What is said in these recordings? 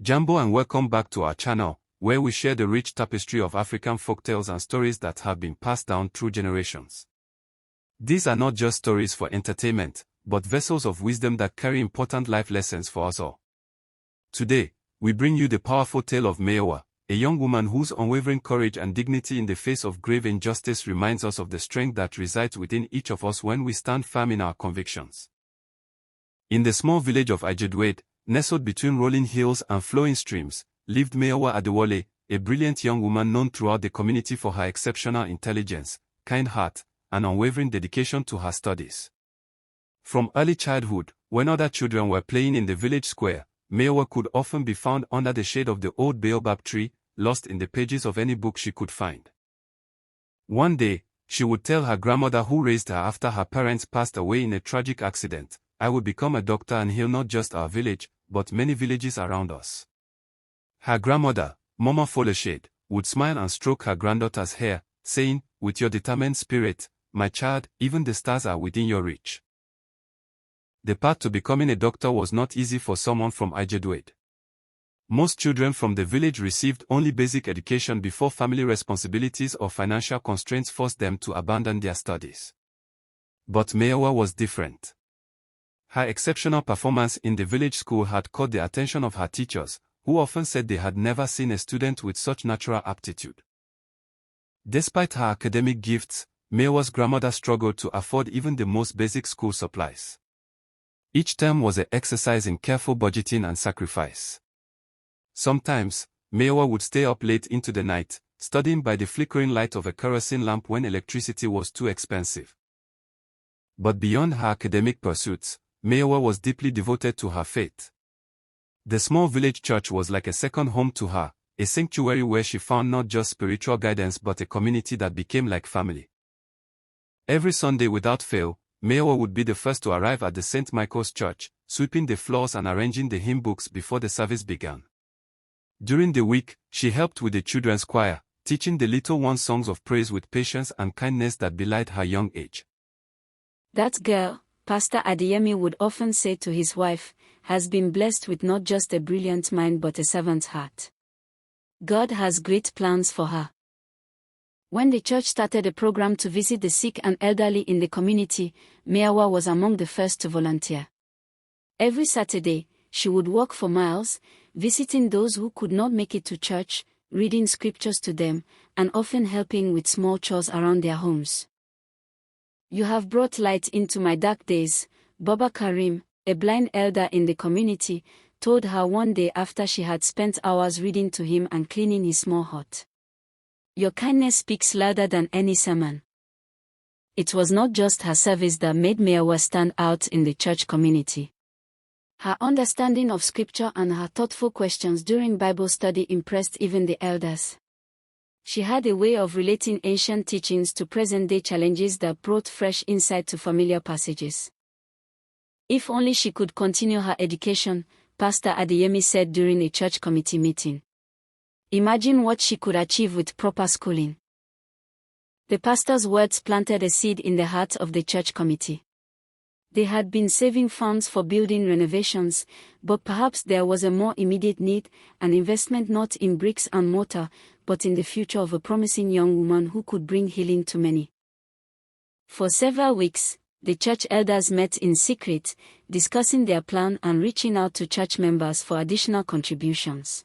Jambo and welcome back to our channel, where we share the rich tapestry of African folktales and stories that have been passed down through generations. These are not just stories for entertainment, but vessels of wisdom that carry important life lessons for us all. Today, we bring you the powerful tale of Mayowa, a young woman whose unwavering courage and dignity in the face of grave injustice reminds us of the strength that resides within each of us when we stand firm in our convictions. In the small village of Adekoya, nestled between rolling hills and flowing streams, lived Mayowa Adekoya, a brilliant young woman known throughout the community for her exceptional intelligence, kind heart, and unwavering dedication to her studies. From early childhood, when other children were playing in the village square, Mayowa could often be found under the shade of the old baobab tree, lost in the pages of any book she could find. One day, she would tell her grandmother who raised her after her parents passed away in a tragic accident, "I will become a doctor and heal not just our village, but many villages around us." Her grandmother, Mama Foleshade, would smile and stroke her granddaughter's hair, saying, "With your determined spirit, my child, even the stars are within your reach." The path to becoming a doctor was not easy for someone from Adekoya. Most children from the village received only basic education before family responsibilities or financial constraints forced them to abandon their studies. But Mayowa was different. Her exceptional performance in the village school had caught the attention of her teachers, who often said they had never seen a student with such natural aptitude. Despite her academic gifts, Mayowa's grandmother struggled to afford even the most basic school supplies. Each term was an exercise in careful budgeting and sacrifice. Sometimes, Mayowa would stay up late into the night, studying by the flickering light of a kerosene lamp when electricity was too expensive. But beyond her academic pursuits, Mayowa was deeply devoted to her faith. The small village church was like a second home to her, a sanctuary where she found not just spiritual guidance but a community that became like family. Every Sunday without fail, Mayowa would be the first to arrive at the St. Michael's Church, sweeping the floors and arranging the hymn books before the service began. During the week, she helped with the children's choir, teaching the little ones songs of praise with patience and kindness that belied her young age. "That girl," Pastor Adeyemi would often say to his wife, "has been blessed with not just a brilliant mind but a servant's heart. God has great plans for her." When the church started a program to visit the sick and elderly in the community, Mayowa was among the first to volunteer. Every Saturday, she would walk for miles, visiting those who could not make it to church, reading scriptures to them, and often helping with small chores around their homes. "You have brought light into my dark days," Baba Karim, a blind elder in the community, told her one day after she had spent hours reading to him and cleaning his small hut. "Your kindness speaks louder than any sermon." It was not just her service that made Mayowa stand out in the church community. Her understanding of scripture and her thoughtful questions during Bible study impressed even the elders. She had a way of relating ancient teachings to present-day challenges that brought fresh insight to familiar passages. If only she could continue her education, Pastor Adeyemi said during a church committee meeting. Imagine what she could achieve with proper schooling. The pastor's words planted a seed in the heart of the church committee. They had been saving funds for building renovations, but perhaps there was a more immediate need, an investment not in bricks and mortar, but in the future of a promising young woman who could bring healing to many. For several weeks, the church elders met in secret, discussing their plan and reaching out to church members for additional contributions.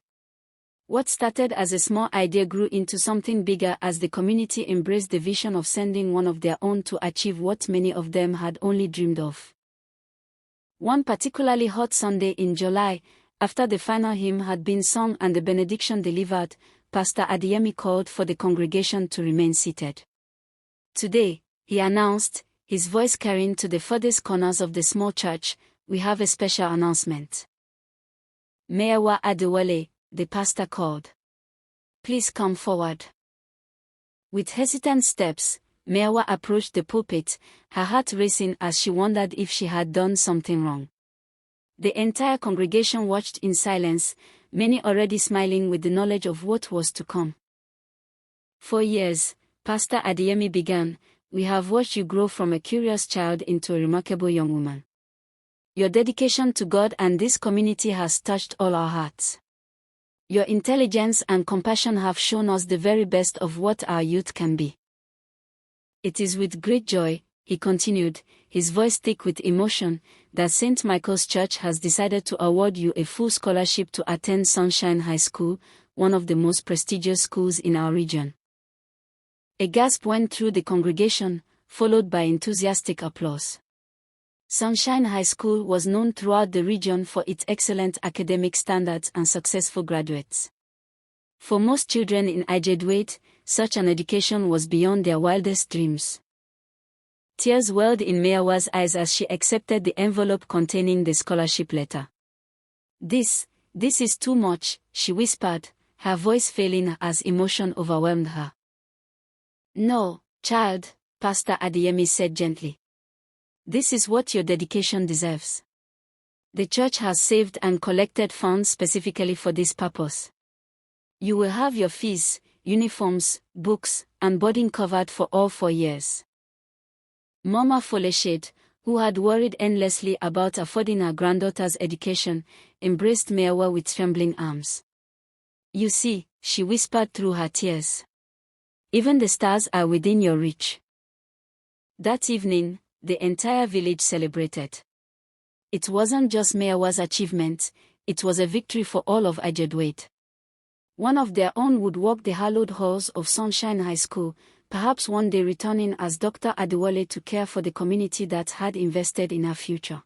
What started as a small idea grew into something bigger as the community embraced the vision of sending one of their own to achieve what many of them had only dreamed of. One particularly hot Sunday in July, after the final hymn had been sung and the benediction delivered, Pastor Adeyemi called for the congregation to remain seated. "Today," he announced, his voice carrying to the furthest corners of the small church, "we have a special announcement. Mayowa Adekoya," the pastor called. "Please come forward." With hesitant steps, Mayowa approached the pulpit, her heart racing as she wondered if she had done something wrong. The entire congregation watched in silence, many already smiling with the knowledge of what was to come. "For years," Pastor Adeyemi began, "we have watched you grow from a curious child into a remarkable young woman. Your dedication to God and this community has touched all our hearts. Your intelligence and compassion have shown us the very best of what our youth can be. It is with great joy," he continued, his voice thick with emotion, "that St. Michael's Church has decided to award you a full scholarship to attend Sunshine High School, one of the most prestigious schools in our region." A gasp went through the congregation, followed by enthusiastic applause. Sunshine High School was known throughout the region for its excellent academic standards and successful graduates. For most children in Ijedwait, such an education was beyond their wildest dreams. Tears welled in Mayowa's eyes as she accepted the envelope containing the scholarship letter. This is too much," she whispered, her voice failing as emotion overwhelmed her. "No, child," Pastor Adeyemi said gently. "This is what your dedication deserves. The church has saved and collected funds specifically for this purpose. You will have your fees, uniforms, books, and boarding covered for all 4 years." Mama Foleshade, who had worried endlessly about affording her granddaughter's education, embraced Mayowa with trembling arms. "You see," she whispered through her tears. "Even the stars are within your reach." That evening, the entire village celebrated. It wasn't just Mayowa's achievement, it was a victory for all of Ijedwait. One of their own would walk the hallowed halls of Sunshine High School, perhaps one day returning as Dr. Adewale to care for the community that had invested in her future.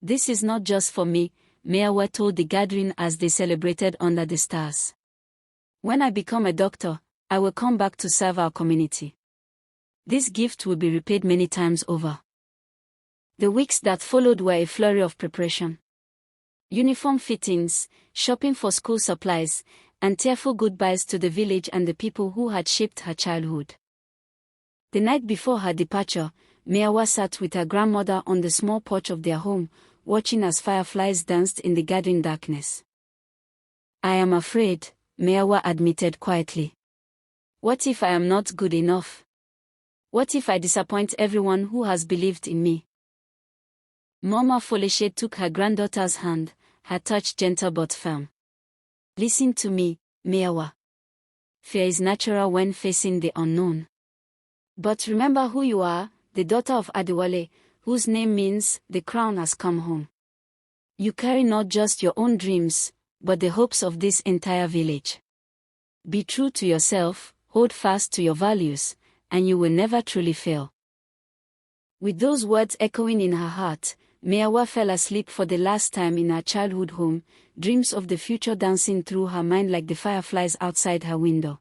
"This is not just for me," Mayowa told the gathering as they celebrated under the stars. "When I become a doctor, I will come back to serve our community. This gift will be repaid many times over." The weeks that followed were a flurry of preparation. Uniform fittings, shopping for school supplies, and tearful goodbyes to the village and the people who had shaped her childhood. The night before her departure, Mayowa sat with her grandmother on the small porch of their home, watching as fireflies danced in the gathering darkness. "I am afraid," Mayowa admitted quietly. "What if I am not good enough? What if I disappoint everyone who has believed in me?" Mama Foleshade took her granddaughter's hand, her touch gentle but firm. "Listen to me, Mayowa. Fear is natural when facing the unknown. But remember who you are, the daughter of Adewale, whose name means the crown has come home. You carry not just your own dreams, but the hopes of this entire village. Be true to yourself, hold fast to your values, and you will never truly fail." With those words echoing in her heart, Mayowa fell asleep for the last time in her childhood home, dreams of the future dancing through her mind like the fireflies outside her window.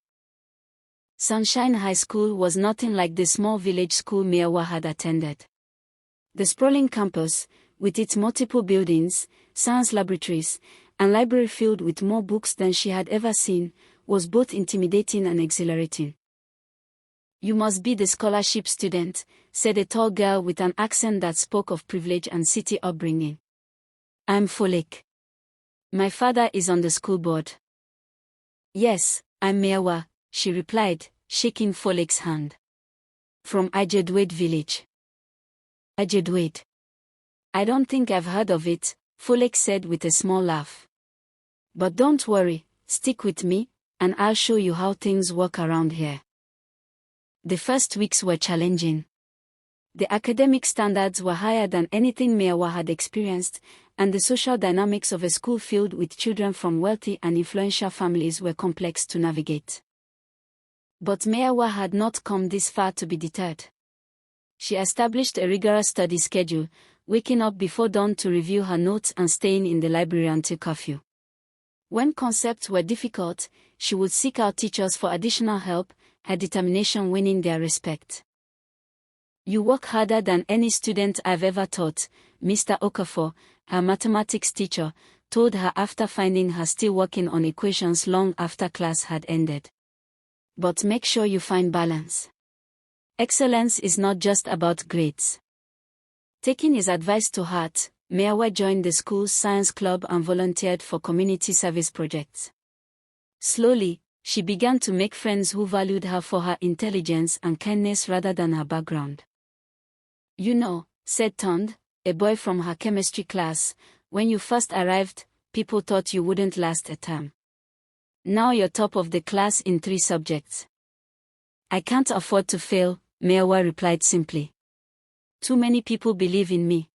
Sunshine High School was nothing like the small village school Mayowa had attended. The sprawling campus, with its multiple buildings, science laboratories, and library filled with more books than she had ever seen, was both intimidating and exhilarating. "You must be the scholarship student," said a tall girl with an accent that spoke of privilege and city upbringing. "I'm Folek. My father is on the school board." "Yes, I'm Mayowa," she replied, shaking Folek's hand. "From Ijedwait village." "Ijedwait? I don't think I've heard of it," Folek said with a small laugh. "But don't worry, stick with me, and I'll show you how things work around here." The first weeks were challenging. The academic standards were higher than anything Mayowa had experienced, and the social dynamics of a school filled with children from wealthy and influential families were complex to navigate. But Mayowa had not come this far to be deterred. She established a rigorous study schedule, waking up before dawn to review her notes and staying in the library until curfew. When concepts were difficult, she would seek out teachers for additional help, her determination winning their respect. "You work harder than any student I've ever taught," Mr. Okafor, her mathematics teacher, told her after finding her still working on equations long after class had ended. "But make sure you find balance. Excellence is not just about grades." Taking his advice to heart, Mayowa joined the school's science club and volunteered for community service projects. Slowly, she began to make friends who valued her for her intelligence and kindness rather than her background. "You know," said Tond, a boy from her chemistry class, "when you first arrived, people thought you wouldn't last a term. Now you're top of the class in 3 subjects. I can't afford to fail, Mayowa replied simply. Too many people believe in me.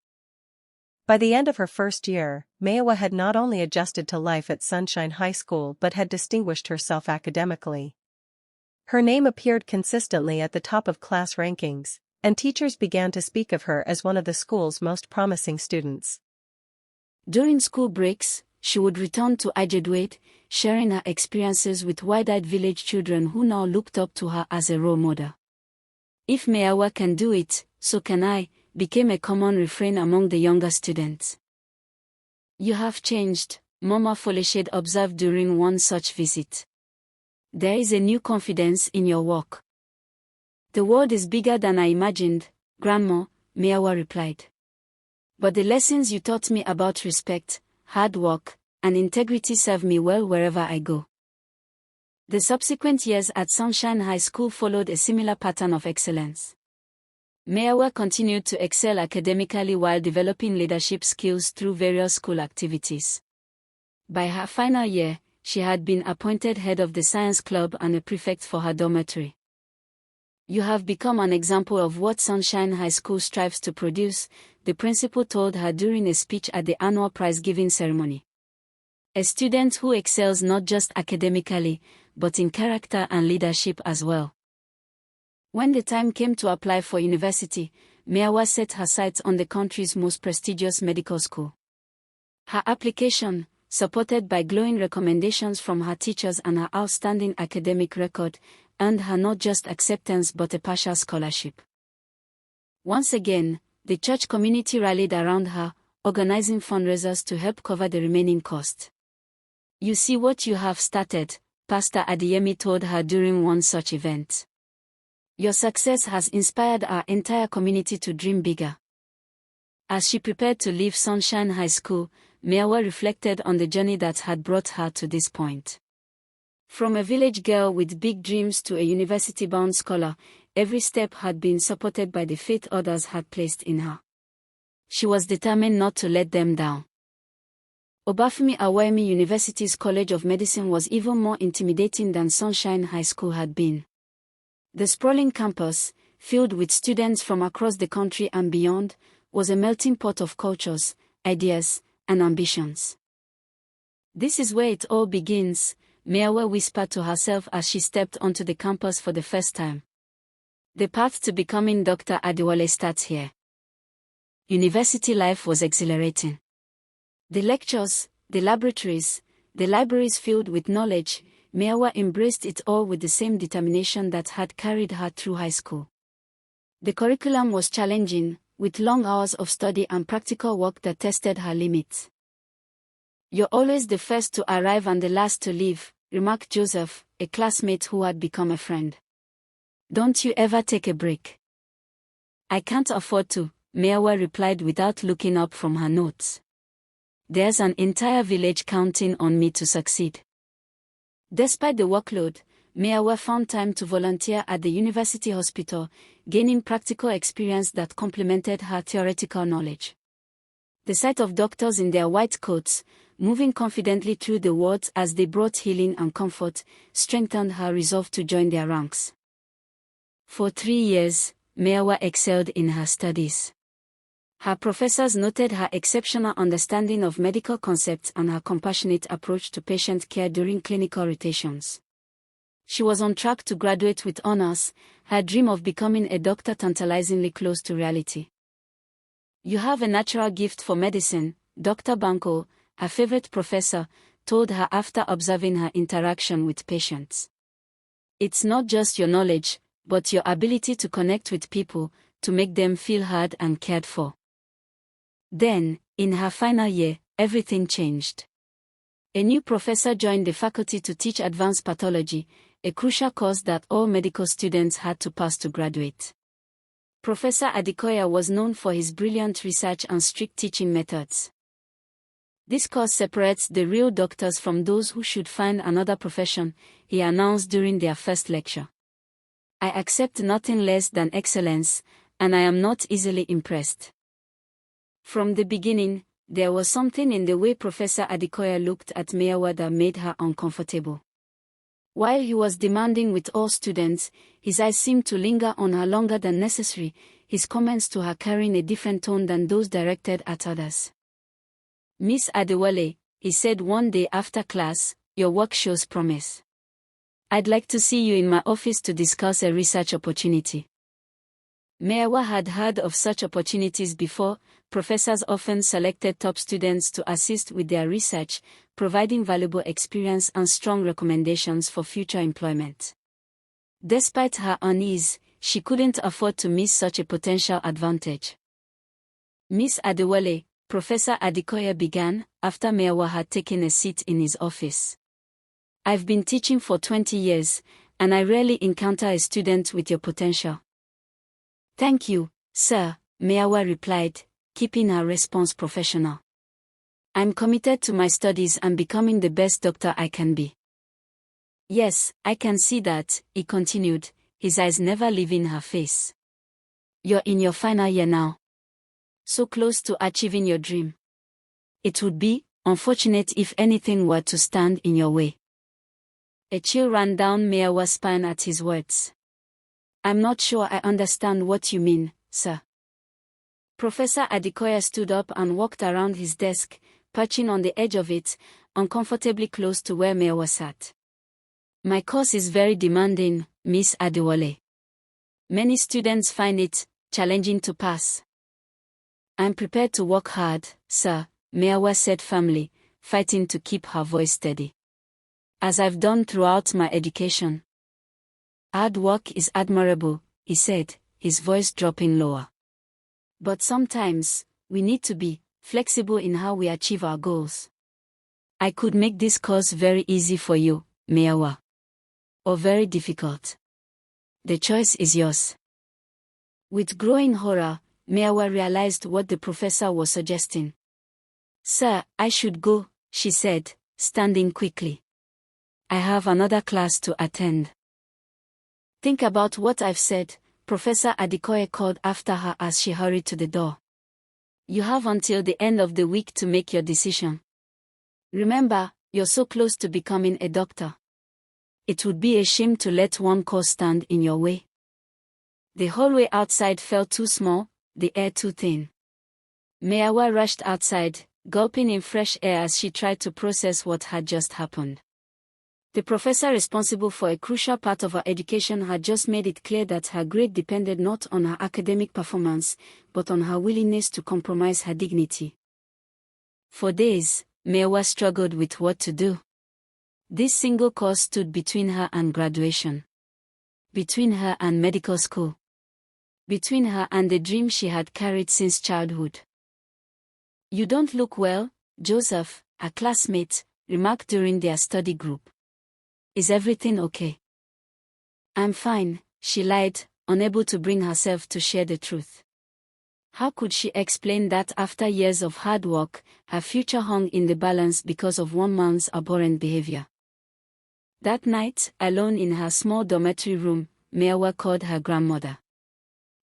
By the end of her first year, Mayowa had not only adjusted to life at Sunshine High School but had distinguished herself academically. Her name appeared consistently at the top of class rankings, and teachers began to speak of her as one of the school's most promising students. During school breaks, she would return to Ijedwade, sharing her experiences with wide-eyed village children who now looked up to her as a role model. If Mayowa can do it, so can I, became a common refrain among the younger students. You have changed, Mama Foleshade observed during one such visit. There is a new confidence in your work. The world is bigger than I imagined, Grandma, Mayowa replied. But the lessons you taught me about respect, hard work, and integrity serve me well wherever I go. The subsequent years at Sunshine High School followed a similar pattern of excellence. Mayowa continued to excel academically while developing leadership skills through various school activities. By her final year, she had been appointed head of the science club and a prefect for her dormitory. You have become an example of what Sunshine High School strives to produce, the principal told her during a speech at the annual prize-giving ceremony. A student who excels not just academically, but in character and leadership as well. When the time came to apply for university, Mayowa set her sights on the country's most prestigious medical school. Her application, supported by glowing recommendations from her teachers and her outstanding academic record, earned her not just acceptance but a partial scholarship. Once again, the church community rallied around her, organizing fundraisers to help cover the remaining cost. You see what you have started, Pastor Adeyemi told her during one such event. Your success has inspired our entire community to dream bigger. As she prepared to leave Sunshine High School, Mayowa reflected on the journey that had brought her to this point. From a village girl with big dreams to a university-bound scholar, every step had been supported by the faith others had placed in her. She was determined not to let them down. Obafemi Awemi University's College of Medicine was even more intimidating than Sunshine High School had been. The sprawling campus, filled with students from across the country and beyond, was a melting pot of cultures, ideas, and ambitions. This is where it all begins, Mayowa whispered to herself as she stepped onto the campus for the first time. The path to becoming Dr. Adewale starts here. University life was exhilarating. The lectures, the laboratories, the libraries filled with knowledge, Mayowa embraced it all with the same determination that had carried her through high school. The curriculum was challenging, with long hours of study and practical work that tested her limits. You're always the first to arrive and the last to leave, remarked Joseph, a classmate who had become a friend. Don't you ever take a break? I can't afford to, Mayowa replied without looking up from her notes. There's an entire village counting on me to succeed. Despite the workload, Mayowa found time to volunteer at the university hospital, gaining practical experience that complemented her theoretical knowledge. The sight of doctors in their white coats, moving confidently through the wards as they brought healing and comfort, strengthened her resolve to join their ranks. For 3 years, Mayowa excelled in her studies. Her professors noted her exceptional understanding of medical concepts and her compassionate approach to patient care during clinical rotations. She was on track to graduate with honors, her dream of becoming a doctor tantalizingly close to reality. You have a natural gift for medicine, Dr. Banko, her favorite professor, told her after observing her interaction with patients. It's not just your knowledge, but your ability to connect with people, to make them feel heard and cared for. Then, in her final year, everything changed. A new professor joined the faculty to teach advanced pathology, a crucial course that all medical students had to pass to graduate. Professor Adekoya was known for his brilliant research and strict teaching methods. This course separates the real doctors from those who should find another profession, he announced during their first lecture. I accept nothing less than excellence, and I am not easily impressed. From the beginning, there was something in the way Professor Adekoya looked at Mayowa that made her uncomfortable. While he was demanding with all students, his eyes seemed to linger on her longer than necessary, his comments to her carrying a different tone than those directed at others. "Miss Adewale," he said one day after class, "your work shows promise. I'd like to see you in my office to discuss a research opportunity." Mayowa had heard of such opportunities before. Professors often selected top students to assist with their research, providing valuable experience and strong recommendations for future employment. Despite her unease, she couldn't afford to miss such a potential advantage. "Miss Adewale," Professor Adekoya began, after Mayowa had taken a seat in his office. "I've been teaching for 20 years, and I rarely encounter a student with your potential." "Thank you, sir," Mayowa replied, keeping her response professional. "I'm committed to my studies and becoming the best doctor I can be." "Yes, I can see that," he continued, his eyes never leaving her face. "You're in your final year now. So close to achieving your dream. It would be unfortunate if anything were to stand in your way." A chill ran down Mayowa's spine at his words. "I'm not sure I understand what you mean, sir." Professor Adekoya stood up and walked around his desk, perching on the edge of it, uncomfortably close to where Mayowa sat. "My course is very demanding, Miss Adewale. Many students find it challenging to pass." "I'm prepared to work hard, sir," Mayowa said firmly, fighting to keep her voice steady. "As I've done throughout my education." "Hard work is admirable," he said, his voice dropping lower. "But sometimes, we need to be flexible in how we achieve our goals. I could make this course very easy for you, Mayowa. Or very difficult. The choice is yours." With growing horror, Mayowa realized what the professor was suggesting. "Sir, I should go," she said, standing quickly. "I have another class to attend." "Think about what I've said," Professor Adekoya called after her as she hurried to the door. "You have until the end of the week to make your decision. Remember, you're so close to becoming a doctor. It would be a shame to let one course stand in your way." The hallway outside felt too small, the air too thin. Mayowa rushed outside, gulping in fresh air as she tried to process what had just happened. The professor responsible for a crucial part of her education had just made it clear that her grade depended not on her academic performance, but on her willingness to compromise her dignity. For days, Mayowa struggled with what to do. This single course stood between her and graduation. Between her and medical school. Between her and the dream she had carried since childhood. "You don't look well, Joseph," a classmate remarked during their study group. "Is everything okay?" "I'm fine," she lied, unable to bring herself to share the truth. How could she explain that after years of hard work, her future hung in the balance because of one man's abhorrent behavior? That night, alone in her small dormitory room, Mayowa called her grandmother.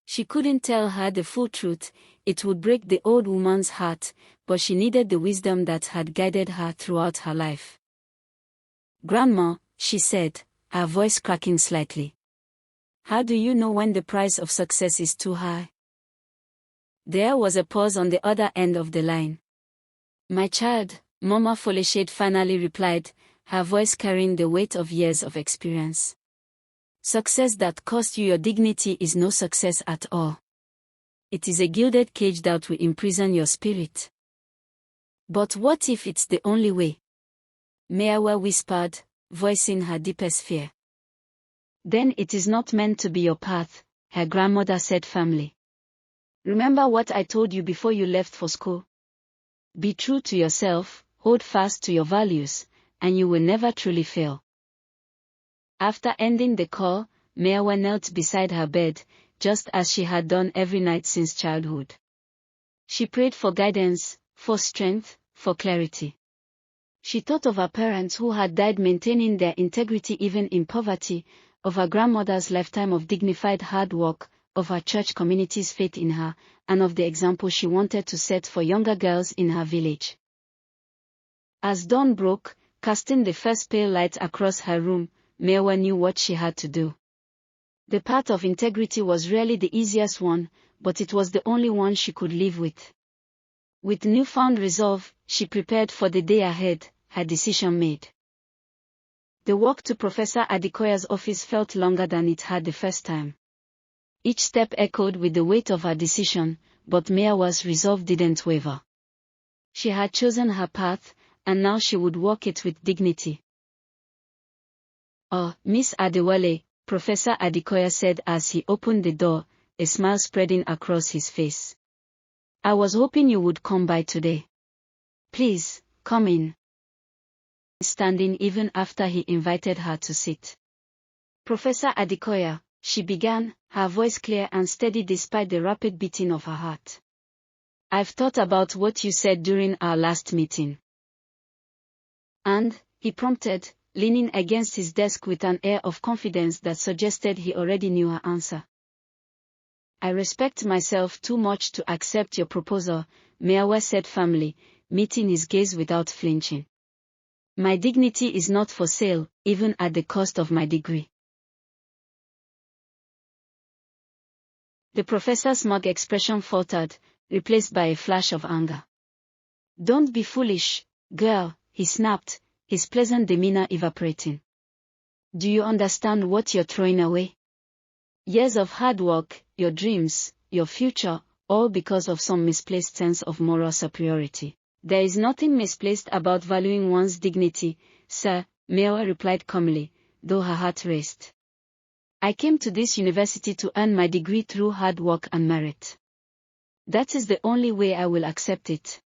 She couldn't tell her the full truth, it would break the old woman's heart, but she needed the wisdom that had guided her throughout her life. "Grandma," she said, her voice cracking slightly. "How do you know when the price of success is too high?" There was a pause on the other end of the line. "My child," Mama Foleshade finally replied, her voice carrying the weight of years of experience. "Success that costs you your dignity is no success at all. It is a gilded cage that will imprison your spirit." "But what if it's the only way?" Mayowa whispered, voicing her deepest fear. "Then it is not meant to be your path," her grandmother said firmly. "Remember what I told you before you left for school. Be true to yourself, hold fast to your values, and you will never truly fail." After ending the call, Mayowa knelt beside her bed, just as she had done every night since childhood. She prayed for guidance, for strength, for clarity. She thought of her parents who had died maintaining their integrity even in poverty, of her grandmother's lifetime of dignified hard work, of her church community's faith in her, and of the example she wanted to set for younger girls in her village. As dawn broke, casting the first pale light across her room, Mayowa knew what she had to do. The path of integrity was really the easiest one, but it was the only one she could live with. With newfound resolve, she prepared for the day ahead, her decision made. The walk to Professor Adekoya's office felt longer than it had the first time. Each step echoed with the weight of her decision, but Mayowa's resolve didn't waver. She had chosen her path, and now she would walk it with dignity. "Oh, Miss Adewale," Professor Adekoya said as he opened the door, a smile spreading across his face. "I was hoping you would come by today. Please, come in." Standing even after he invited her to sit. "Professor Adekoya," she began, her voice clear and steady despite the rapid beating of her heart. "I've thought about what you said during our last meeting." "And?" he prompted, leaning against his desk with an air of confidence that suggested he already knew her answer. "I respect myself too much to accept your proposal," Mayowa said firmly, meeting his gaze without flinching. "My dignity is not for sale, even at the cost of my degree." The professor's smug expression faltered, replaced by a flash of anger. "Don't be foolish, girl," he snapped, his pleasant demeanor evaporating. "Do you understand what you're throwing away? Years of hard work, your dreams, your future, all because of some misplaced sense of moral superiority." "There is nothing misplaced about valuing one's dignity, sir," Mayowa replied calmly, though her heart raced. "I came to this university to earn my degree through hard work and merit. That is the only way I will accept it."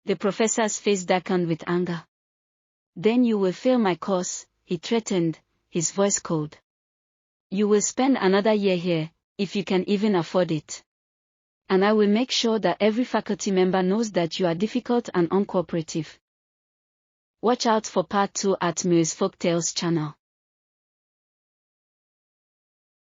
The professor's face darkened with anger. "Then you will fail my course," he threatened, his voice cold. "You will spend another year here, if you can even afford it. And I will make sure that every faculty member knows that you are difficult and uncooperative." Watch out for part 2 at Mayowa's Folktales channel.